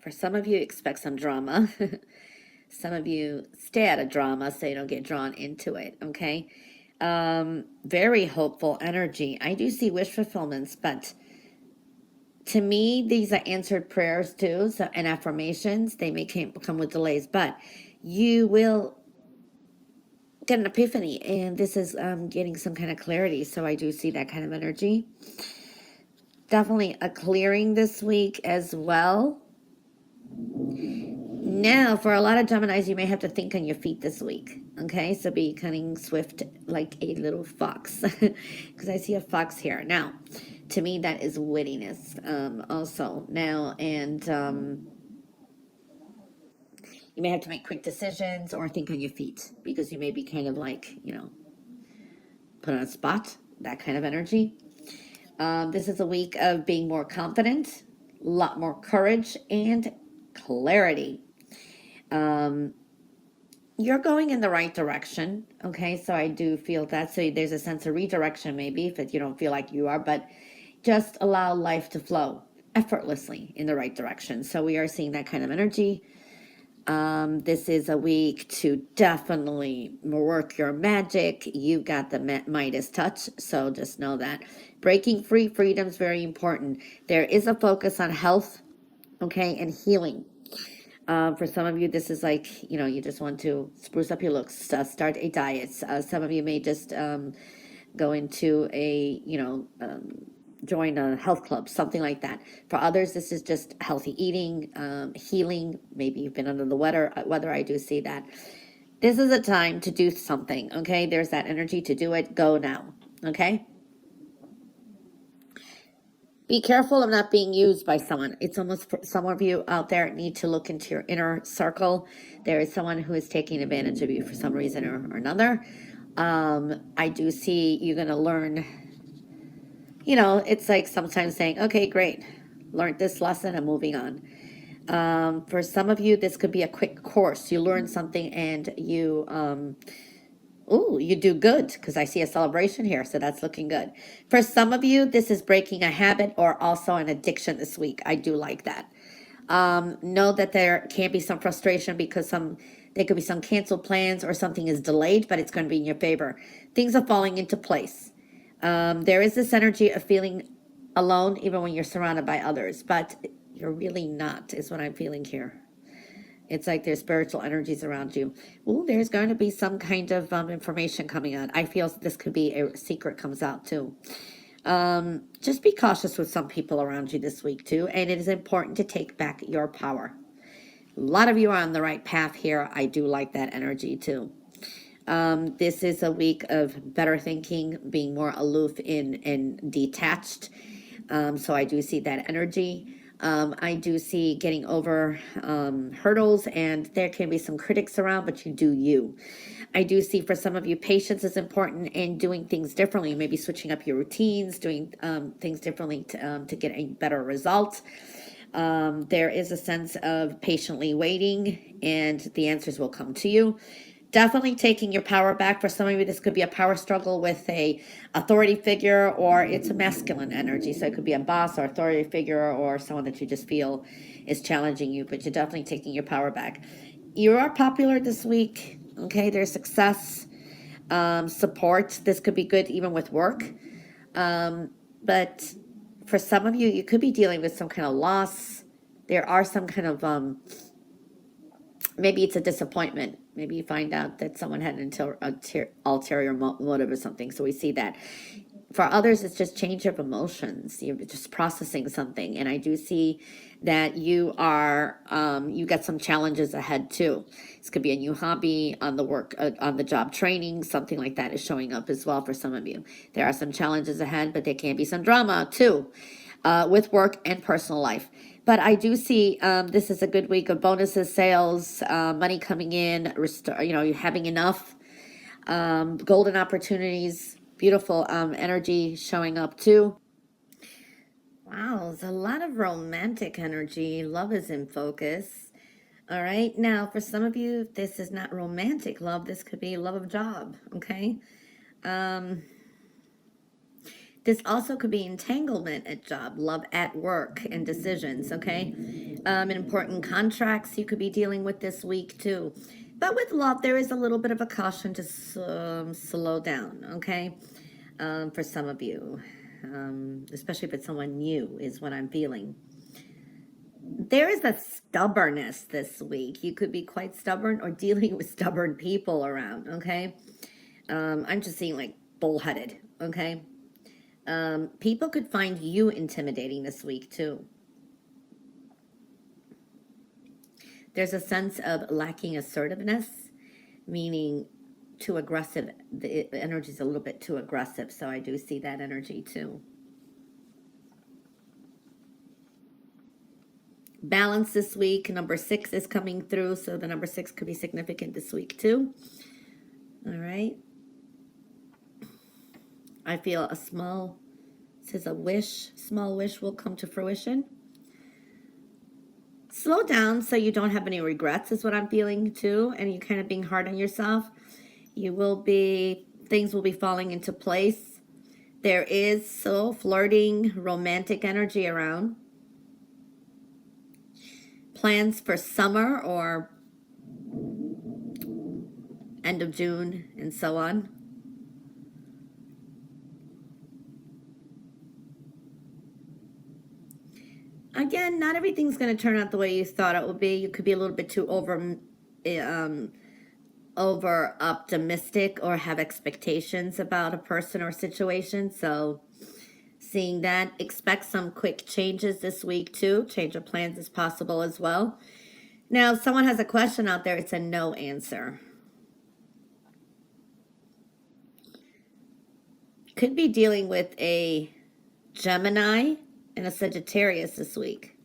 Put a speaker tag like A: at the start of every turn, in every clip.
A: For some of you, expect some drama. Some of you stay out of drama so you don't get drawn into it, okay? Very hopeful energy. I do see wish fulfillments, but to me, these are answered prayers too, so, and affirmations. They may come with delays, but you will get an epiphany, and this is getting some kind of clarity. So I do see that kind of energy. Definitely a clearing this week as well. Now, for a lot of Geminis, you may have to think on your feet this week. Okay, so be cunning, swift, like a little fox, because I see a fox here. Now, to me, that is wittiness also. Now, and you may have to make quick decisions or think on your feet, because you may be kind of like, you know, put on a spot, that kind of energy. This is a week of being more confident, a lot more courage, and clarity. You're going in the right direction, okay? So I do feel that. So there's a sense of redirection maybe if you don't feel like you are, but just allow life to flow effortlessly in the right direction. So we are seeing that kind of energy. This is a week to definitely work your magic. You've got the Midas touch, so just know that. Breaking free freedom is very important. There is a focus on health, okay, and healing. For some of you, this is like, you know, you just want to spruce up your looks, start a diet. Some of you may just go into a, join a health club, something like that. For others, this is just healthy eating, healing. Maybe you've been under the weather. I do see that. This is a time to do something, okay? There's that energy to do it. Go now, okay? Be careful of not being used by someone. It's almost, for some of you out there need to look into your inner circle. There is someone who is taking advantage of you for some reason or another. I do see you're going to learn, it's like sometimes saying, okay, great, learned this lesson, I'm moving on. For some of you, this could be a quick course. You learn something and you do good, because I see a celebration here, so that's looking good. For some of you, this is breaking a habit or also an addiction this week. I do like that. Know that there can be some frustration because there could be some canceled plans or something is delayed, but it's going to be in your favor. Things are falling into place. There is this energy of feeling alone even when you're surrounded by others, but you're really not, is what I'm feeling here. It's like there's spiritual energies around you. Ooh, there's going to be some kind of information coming out. I feel this could be a secret comes out too. Just be cautious with some people around you this week too. And it is important to take back your power. A lot of you are on the right path here. I do like that energy too. This is a week of better thinking, being more aloof and detached. So I do see that energy. I do see getting over hurdles, and there can be some critics around, but you do you. I do see for some of you, patience is important and doing things differently, maybe switching up your routines, doing things differently to get a better result. There is a sense of patiently waiting, and the answers will come to you. Definitely taking your power back. For some of you, this could be a power struggle with a authority figure, or it's a masculine energy. So it could be a boss or authority figure or someone that you just feel is challenging you, but you're definitely taking your power back. You are popular this week. Okay, there's success, support. This could be good even with work. But for some of you, you could be dealing with some kind of loss. There are some kind of maybe it's a disappointment. Maybe you find out that someone had an ulterior motive or something. So we see that. For others, it's just change of emotions. You're just processing something. And I do see that you got some challenges ahead too. This could be a new hobby, on the job training, something like that is showing up as well for some of you. There are some challenges ahead, but there can be some drama too, with work and personal life. But I do see this is a good week of bonuses, sales, money coming in, you having enough, golden opportunities, beautiful energy showing up too. Wow, there's a lot of romantic energy. Love is in focus. All right, now for some of you, this is not romantic love. This could be love of job, okay? This also could be entanglement at job, love at work, and decisions, okay? Important contracts you could be dealing with this week too. But with love, there is a little bit of a caution to slow down, okay? For some of you, especially if it's someone new, is what I'm feeling. There is a stubbornness this week. You could be quite stubborn or dealing with stubborn people around, okay? I'm just seeing like bullheaded, okay? People could find you intimidating this week too. There's a sense of lacking assertiveness, meaning too aggressive. The energy is a little bit too aggressive, so I do see that energy too. Balance this week. Number 6 is coming through, so the number 6 could be significant this week too. All right. I feel a small, it says a wish, small wish will come to fruition. Slow down so you don't have any regrets is what I'm feeling too, and you're kind of being hard on yourself. You will be, things will be falling into place. There is so flirting, romantic energy around. Plans for summer or end of June and so on. Again, not everything's going to turn out the way you thought it would be. You could be a little bit too over optimistic or have expectations about a person or situation. So seeing that, expect some quick changes this week too. Change of plans is possible as well. Now, if someone has a question out there, it's a no answer. Could be dealing with a Gemini and a Sagittarius this week.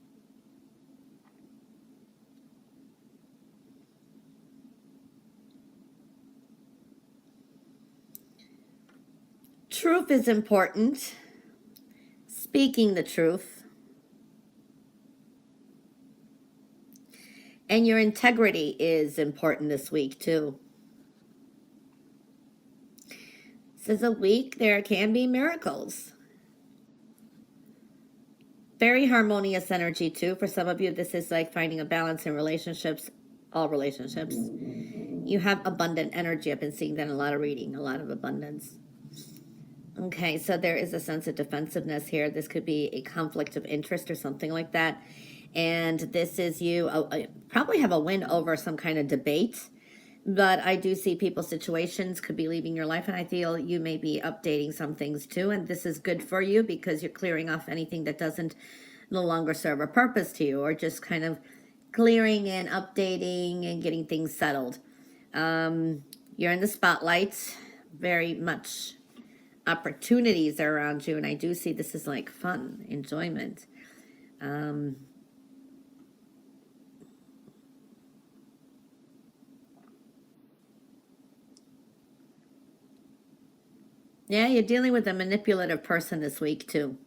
A: Truth is important. Speaking the truth. And your integrity is important this week too. This is a week there can be miracles. Very harmonious energy too. For some of you, this is like finding a balance in relationships, all relationships. You have abundant energy. I've been seeing that in a lot of reading, a lot of abundance. Okay, so there is a sense of defensiveness here. This could be a conflict of interest or something like that. And this is you probably have a win over some kind of debate. But I do see people's situations could be leaving your life, and I feel you may be updating some things too. And this is good for you because you're clearing off anything that doesn't no longer serve a purpose to you, or just kind of clearing and updating and getting things settled. You're in the spotlight, very much opportunities are around you, and I do see this is like fun, enjoyment. Yeah, you're dealing with a manipulative person this week too.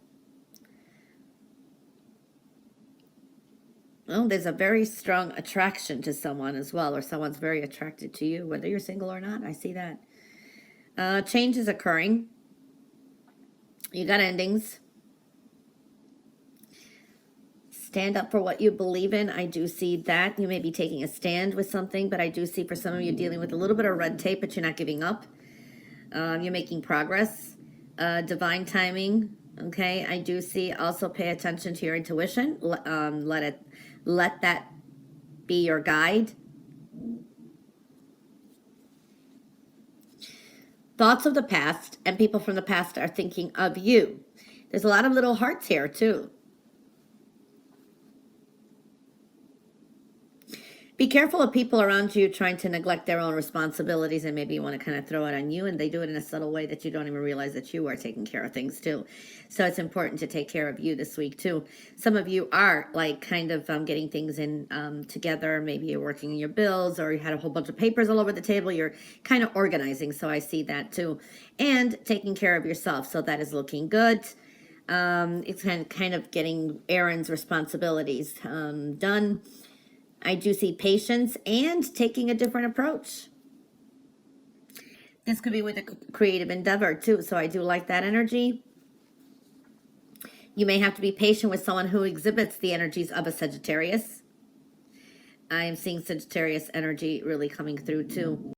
A: Oh, there's a very strong attraction to someone as well, or someone's very attracted to you, whether you're single or not. I see that. Change is occurring. You got endings. Stand up for what you believe in. I do see that. You may be taking a stand with something, but I do see for some of you dealing with a little bit of red tape, but you're not giving up. You're making progress. Divine timing. Okay, I do see also pay attention to your intuition. Let that be your guide. Thoughts of the past and people from the past are thinking of you. There's a lot of little hearts here too. Be careful of people around you trying to neglect their own responsibilities, and maybe you want to kind of throw it on you, and they do it in a subtle way that you don't even realize that you are taking care of things too. So it's important to take care of you this week too. Some of you are like kind of getting things in together. Maybe you're working on your bills, or you had a whole bunch of papers all over the table. You're kind of organizing, so I see that too. And taking care of yourself, so that is looking good. It's kind of getting errands, responsibilities done. I do see patience and taking a different approach. This could be with a creative endeavor too, so I do like that energy. You may have to be patient with someone who exhibits the energies of a Sagittarius. I am seeing Sagittarius energy really coming through too.